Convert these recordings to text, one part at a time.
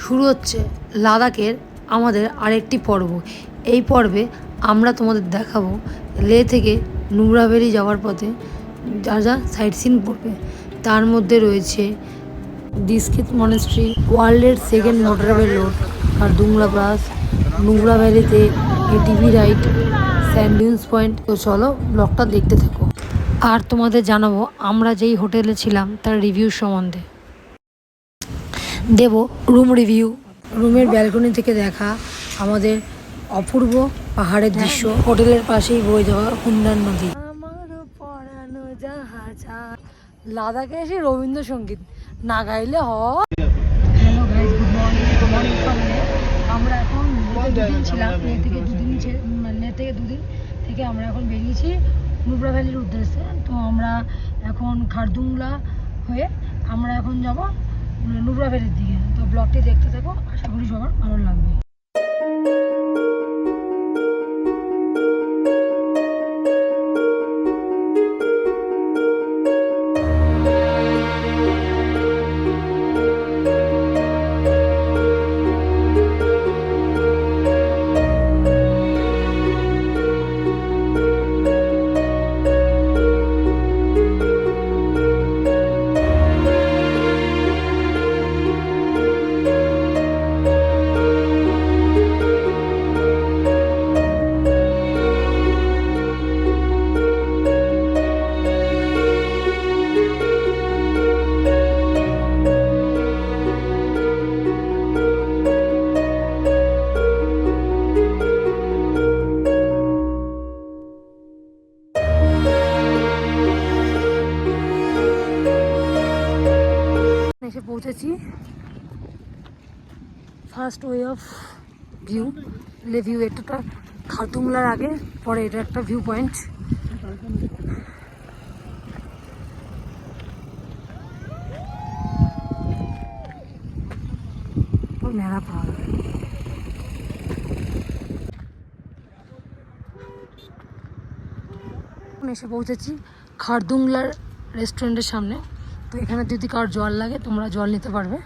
শুরু হচ্ছে লাদাখের আমাদের আরেকটি পর্ব। এই পর্বে আমরা তোমাদের দেখাবো লে থেকে নুব্রা ভ্যালি যাওয়ার পথে যা যা সাইট সিন পড়বে। তার মধ্যে রয়েছে দিস্কিত মনেস্ট্রি, ওয়ার্ল্ডের second motorable road Khardungla pass, Nubra ভ্যালিতে ATV ride, sand dunes point. তো চলো ব্লগটা দেখতে থাকো। আর তোমাদের জানাবো আমরা যেই হোটেলে ছিলাম তার রিভিউ সম্বন্ধে। দেব রুম রিভিউ, রুমের ব্যালকনি থেকে দেখা আমাদের অপূর্ব পাহাড়ের দৃশ্য, হোটেলের পাশেই বয়ে যাওয়া হুন্ডার নদী। লাদাখে এসে রবীন্দ্রসঙ্গীত না গাইলে হয়। Hello guys, good morning. Good morning from লে। আমরা এখন দুদিন ছিলাম, লে থেকে দুদিন থেকে আমরা এখন বেরিয়েছি নুব্রা ভ্যালির উদ্দেশ্যে। তো আমরা এখন খারদুংলা হয়ে আমরা এখন যাব নুব্রা ভ্যালির দিকে। তো ব্লগটি দেখতে থাকো, আশা করি সবার ভালো লাগবে। এসে পৌঁছেছি ফার্স্ট ওয়ে অফ ভিউ, লে ভিউ। এটা খারদুংলার আগে, পরে এটা একটা ভিউ পয়েন্ট। মেলা পাহাড়। এসে পৌঁছেছি খারদুংলার রেস্টুরেন্টের সামনে। তো এখানে যদি কারোর জল লাগে তোমরা জল নিতে পারবে।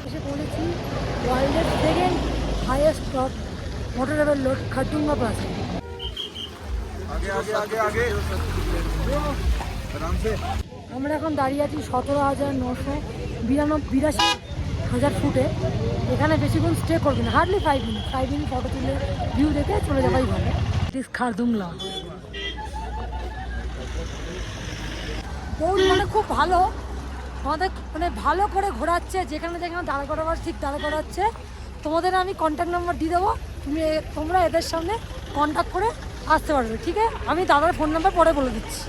এসে পড়েছি ওয়ার্ল্ডের second highest top motorable road Khardungla pass. আমরা এখন দাঁড়িয়ে আছি 17,982 ফুটে। এখানে বেশিক্ষণ স্টে করবে না, হার্ডলি 5 মিনিট ফটো তুলে ভিউ দেখে চলে যাওয়াই ভালো। It is Khardungla. মানে খুব ভালো, আমাদের মানে ভালো করে ঘোরাচ্ছে, যেখানে যেখানে দাঁড়া করাবার ঠিক দাঁড়া করাচ্ছে। তোমাদের আমি কন্ট্যাক্ট নাম্বার দিয়ে দেবো, তোমরা এদের সামনে কন্ট্যাক্ট করে আসতে পারবে, ঠিক আছে? আমি দাদার ফোন নাম্বার পরে বলে দিচ্ছি।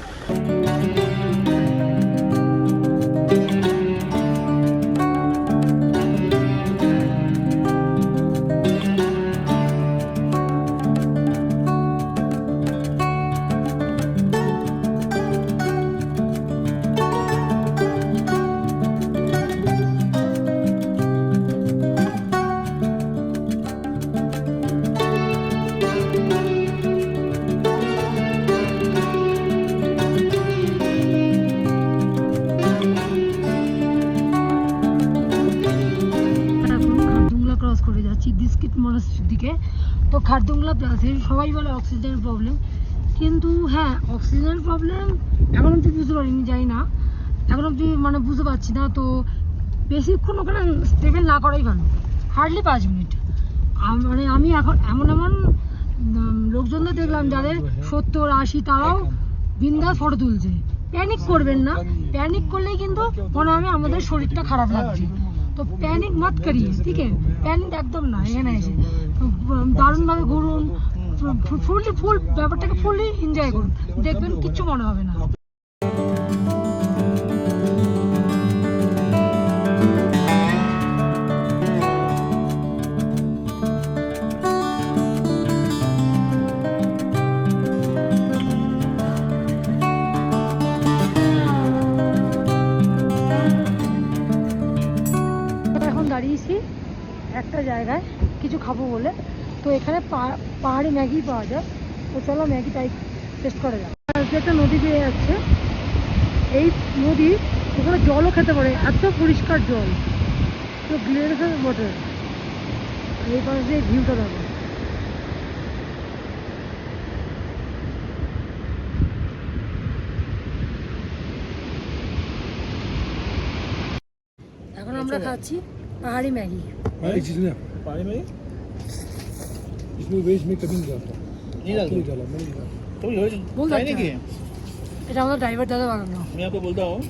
করে যাচ্ছি দিস্কিত মনেস্ট্রির দিকে। তো খারদুংলা প্লাসে সবাই বলে অক্সিজেনের প্রবলেম, কিন্তু হ্যাঁ অক্সিজেনের প্রবলেম এখন অব্দি বুঝতে পারিনি, যাই না এখন অব্দি মানে বুঝতে পারছি না। তো বেশিক্ষণ ওখানে স্টেবেল না করাই ভালো, হার্ডলি 5 মিনিট। মানে আমি এখন এমন লোকজনদের দেখলাম যাদের 70-80, তারাও বিন্দাস ফটো তুলছে। প্যানিক করবেন না, প্যানিক করলেই কিন্তু মনে হবে আমাদের শরীরটা খারাপ লাগছে। তো প্যানিক মত করিয়ে, ঠিক আছে? প্যানিক একদম না। এখানে এসে দারুণভাবে ঘুরুন, ফুল ব্যাপারটাকে ফুললি এনজয় করুন, দেখবেন কিচ্ছু মনে হবে না। খাবো বলে। তো এখানে পাহাড়ি ম্যাগি পাওয়া যায়, তো চলো ম্যাগি টেস্ট করা যায়। আজকে একটা নদী পেয়ে যাচ্ছে, এই নদী ওখানে জলও খেতে পারে, এত পরিষ্কার জল, তো গ্লেসের ওয়াটার। এই পাশে দিয়ে ভিউটা দেখো। এখন আমরা খাচ্ছি पहाड़ी मैगी। एक चीज ना पानी में इसमें वेज में कभी नहीं डालता, नहीं डालते? नहीं डाला, मैंने नहीं डाला। तो ये बहुत ट्राई अच्छा नहीं है। किए? এটা আমাদের ড্রাইভার দাদা বানানো। मैं आपको बोलता हूँ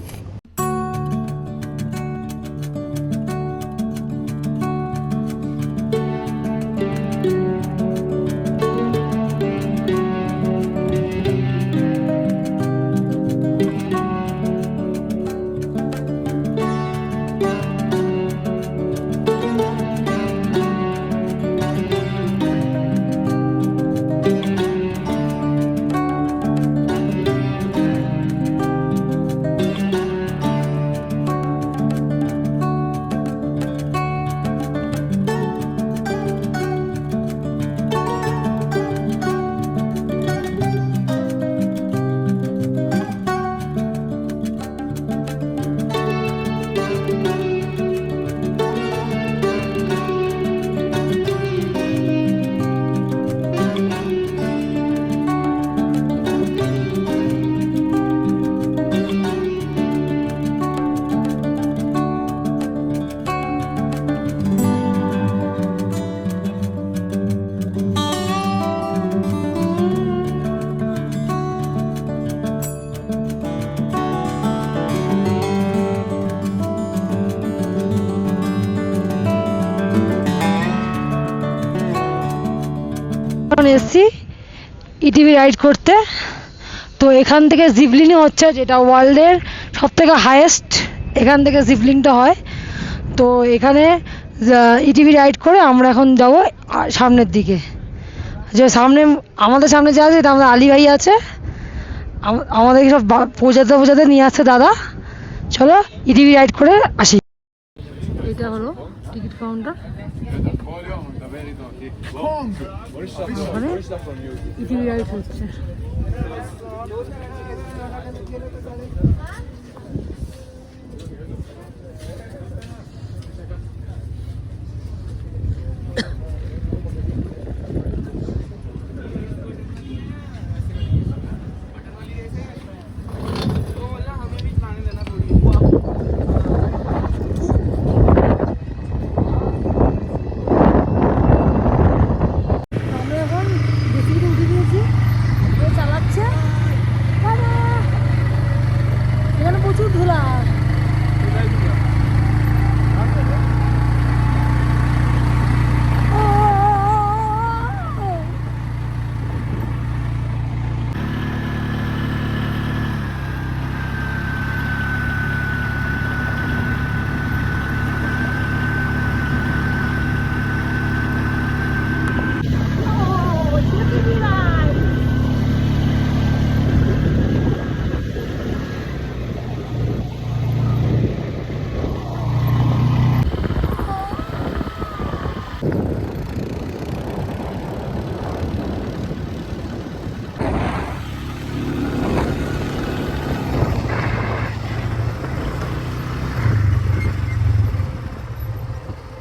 এসছি ইটিভি রাইড করতে। তো এখান থেকে জিভলিনই হচ্ছে, যেটা ওয়ার্ল্ডের সব থেকে হাইয়েস্ট, এখান থেকে জিভলিনটা হয়। তো এখানে ইটিভি রাইড করে আমরা এখন যাবো সামনের দিকে। যে সামনে আমাদের সামনে যে আছে এটা আমাদের আলী ভাই আছে, আমাদের সব বোঝাতে নিয়ে আসছে দাদা। চলো ইটিভি রাইড করে আসি। এটা হলো টিকিট কাউন্টার, ওখানে ইটিভি রাইড হচ্ছে। প্রচুর ধুলা।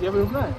ये भी रुकना है।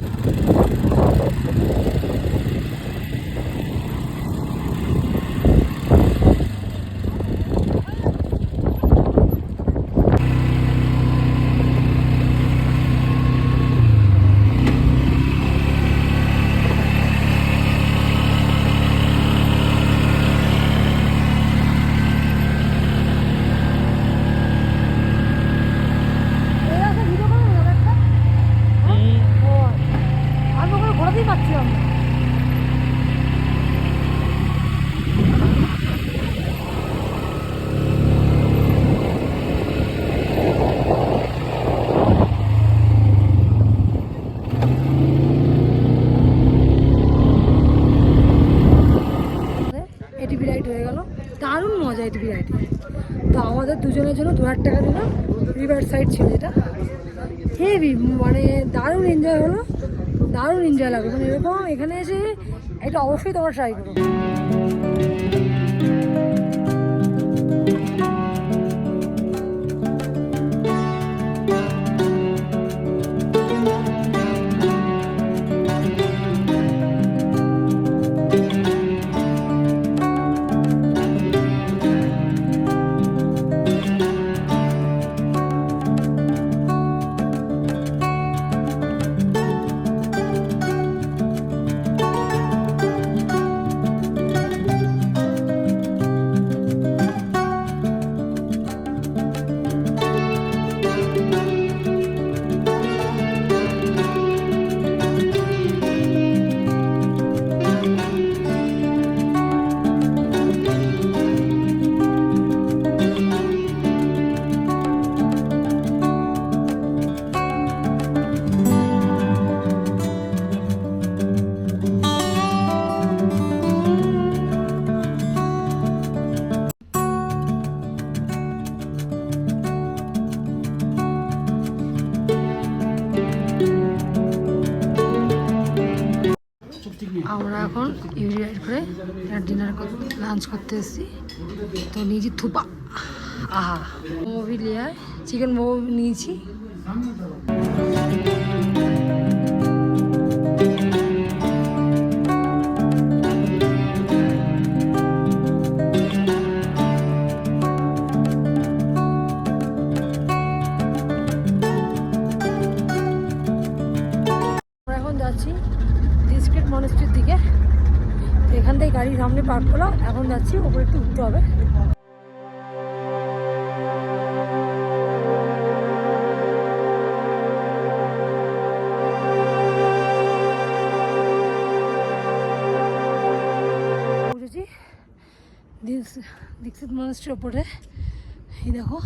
এটিভি রাইড হয়ে গেল, দারুণ মজা এটিভি রাইডে। তো আমাদের দুজনের জন্য 2000 টাকা দিল, রিভার সাইড ছিল যেটা, হেভি মানে দারুণ এনজয় হলো। দারুণ এনজয় লাগবে, মানে এরকম এখানে এসে এটা অবশ্যই তোমরা ট্রাই করো। আমরা এখন ইউরি রাইড করে ডিনার লাঞ্চ করতে এসেছি। তো নিয়েছি থুপা, আহা মোমো ভি লিয়া, চিকেন মোমো নিয়েছি। আমরা এখন যাচ্ছি ডিস্ট্রিক্ট মনেস্ট্রির দিকে। তো এখান থেকে গাড়ি সামনে পার্ক করলাম, এখন যাচ্ছি ওপরে একটু উঠতে হবে। উঠেছি দীক্ষিত মনেস্ট্রির ওপরে, এই দেখো,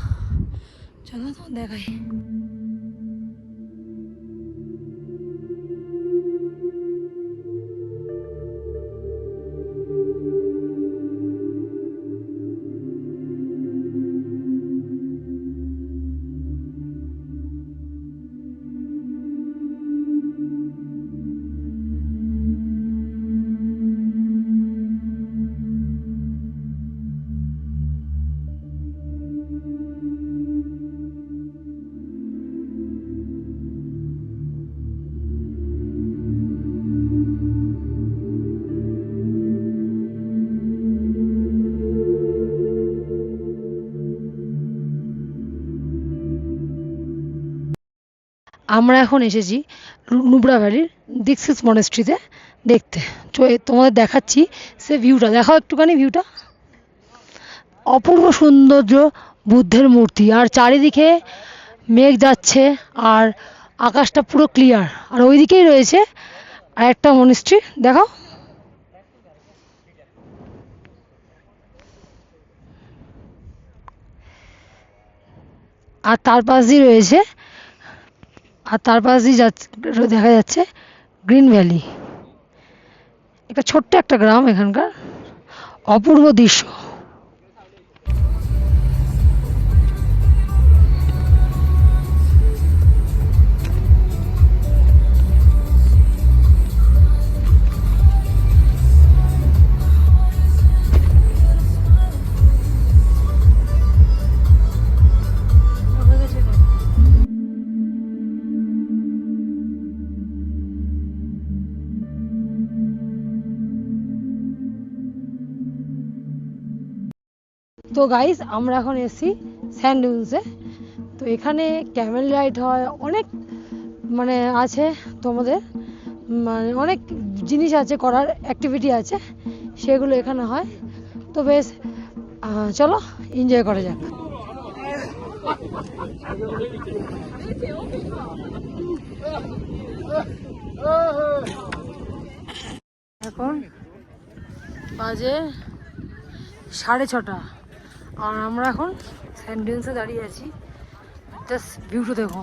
চলো তোমার দেখাই। আমরা এখন এসেছি নুব্রা ভ্যালির দীক্ষিত মনেস্ট্রিতে দেখতে। তোমাদের দেখাচ্ছি সে ভিউটা, দেখাও একটুখানি ভিউটা। অপূর্ব সৌন্দর্য, বুদ্ধের মূর্তি, আর চারিদিকে মেঘ যাচ্ছে, আর আকাশটা পুরো ক্লিয়ার। আর ওইদিকেই রয়েছে আর একটা মনেস্ট্রি, দেখাও। আর তার পাশ দিয়ে রয়েছে, আর তার পাশ দিয়ে দেখা যাচ্ছে গ্রিন ভ্যালি, একটা ছোট্ট একটা গ্রাম এখানকার। অপূর্ব দৃশ্য। তো গাইস, আমরা এখন এসেছি স্যান্ড ডিউন্সে। তো এখানে ক্যামেল রাইড হয়, অনেক মানে আছে তোমাদের, মানে অনেক জিনিস আছে করার, অ্যাক্টিভিটি আছে, সেগুলো এখানে হয়। তো বেশ, চলো এনজয় করা যাক। এখন বাজে 6:30, আর আমরা এখন স্যান্ড ডিউন্সে দাঁড়িয়ে আছি। জাস্ট ভিউটা দেখো।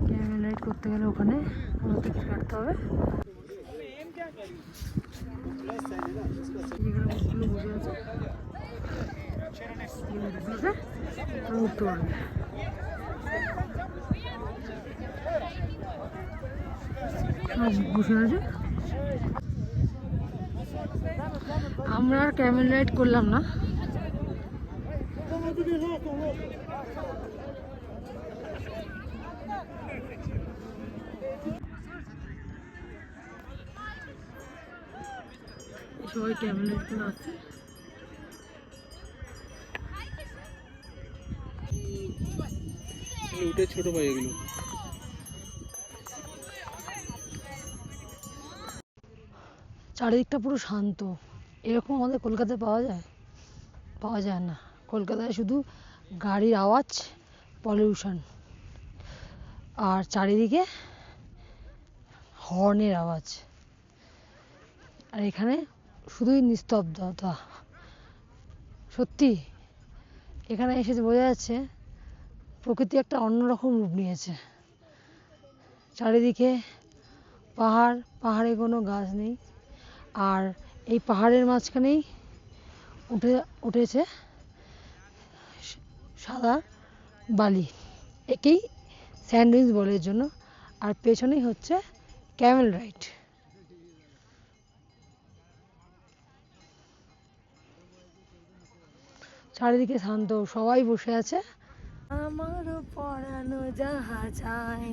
ক্যামেল রাইড করতে গেলে ওখানে টিকিট কাটতে হবে। উঠতে পারবে। সব বসে আছে। আমরা আর ক্যামেল রাইড করলাম না। সবাই ক্যামেল রাইড করে আসছে। উঠে ছোট ভাই এগুলো। চারিদিকটা পুরো শান্ত, এরকম আমাদের কলকাতায় পাওয়া যায়? পাওয়া যায় না। কলকাতায় শুধু গাড়ির আওয়াজ, পলিউশন, আর চারিদিকে হর্নের আওয়াজ। আর এখানে শুধুই নিস্তব্ধতা। সত্যি এখানে এসে বোঝা যাচ্ছে প্রকৃতি একটা অন্যরকম রূপ নিয়েছে। চারিদিকে পাহাড়, পাহাড়ে কোনো গাছ নেই, আর এই পাহাড়ের মাঝখানেই উঠেছে সাদা বালি, একেই স্যান্ডউইচ বলে এর জন্য। আর পেছনেই হচ্ছে ক্যামেল রাইড। চারিদিকে শান্ত, সবাই বসে আছে। আমার পরানো যাহা চাই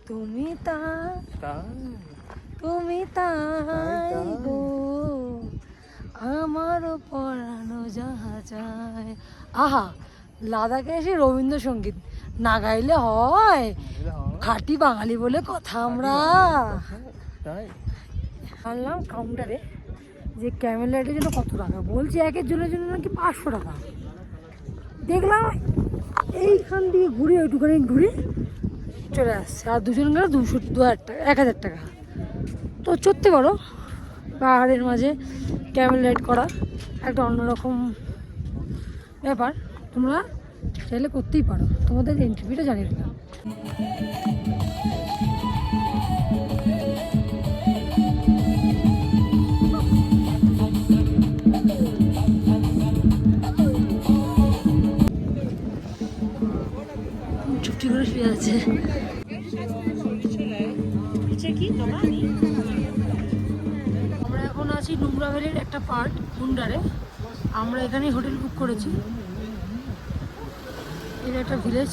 তুমি তুমি তাই গো, আমার পরানো যাহা চাই। আহা, লাদাখে এসে রবীন্দ্রসঙ্গীত না গাইলে হয়? খাঁটি বাঙালি বলে কথা আমরা। আনলাম কাউন্টারে যে ক্যামেল রাইডের জন্য কত টাকা, বলছি একের জনের জন্য নাকি 500 টাকা। দেখলাম এইখান দিয়ে ঘুরে ওইটুখানি ঘুরে চলে আসছে, আর দুজন গেলে 200 টাকা, 1000 টাকা। তো চড়তে পারো, পাহাড়ের মাঝে ক্যামেল রাইড করা একটা অন্যরকম ব্যাপার। তোমরা চাইলে করতেই পারো, তোমাদের এন্ট্রি ফিটা জানিয়ে দিলাম। চুপটি করে শুয়ে আছে। আমরা এখন আছি নুব্রা ভ্যালির একটা পার্ট মুন্ডারে। আমরা এখানেই হোটেল বুক করেছি। এটা একটা ভিলেজ।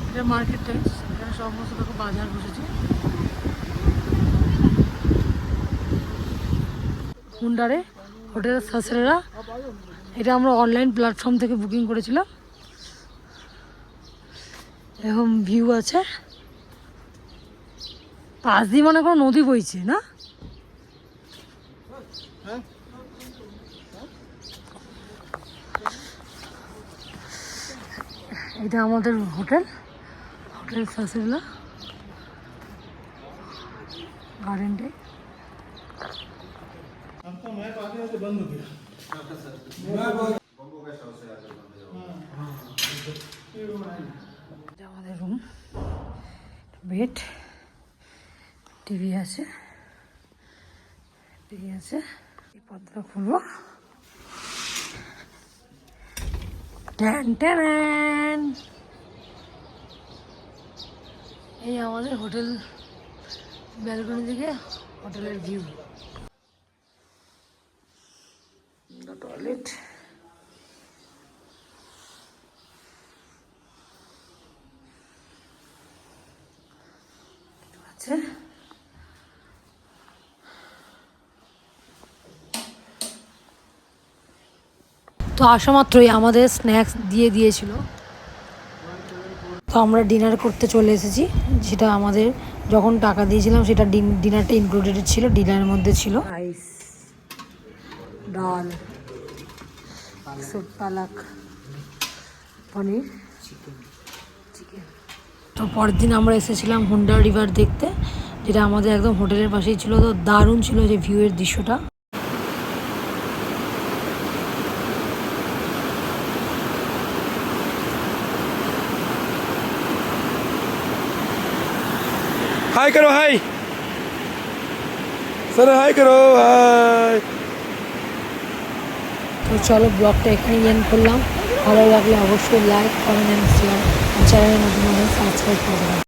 এটা মার্কেট টাইপস, এখানে সমস্ত রকম বাজার বসেছে। মুন্ডারে হোটেল সাসরেরা, এটা আমরা অনলাইন প্ল্যাটফর্ম থেকে বুকিং করেছিলাম। এরকম ভিউ আছে, পাশ দিয়ে মনে করো নদী বইছে না? এটা আমাদের হোটেল, হোটেল সাসরেরা গার্ডেনটাই। আমাদের রুম, বেড, টিভি আছে, এই পর্দাটা খুলবো। এই আমাদের হোটেল ব্যালকনি থেকে হোটেলের ভিউ। টয়লেট, আছে। তো আসা মাত্রই আমাদের স্ন্যাক্স দিয়ে দিয়েছিল, তো আমরা ডিনার করতে চলে এসেছি। যেটা আমাদের যখন টাকা দিয়েছিলাম সেটা ডিনারটা ইনক্লুডেড ছিল। ডিনারের মধ্যে ছিল রাইস, ডাল, পালাক, পনির, চিকেন। তো পরের দিন আমরা এসেছিলাম হুন্ডা রিভার দেখতে, যেটা আমাদের একদম হোটেলের পাশেই ছিল। তো দারুণ ছিল যে ভিউয়ের দৃশ্যটা। हाय करो, हाय सर, हाय करो, हाय। তো চলো ব্লগটা এখানেই এন্ড করলাম। ভালো লাগলে অবশ্যই লাইক কমেন্ট অ্যান্ড শেয়ার, চ্যানেলের নতুন সাবস্ক্রাইব করবেন।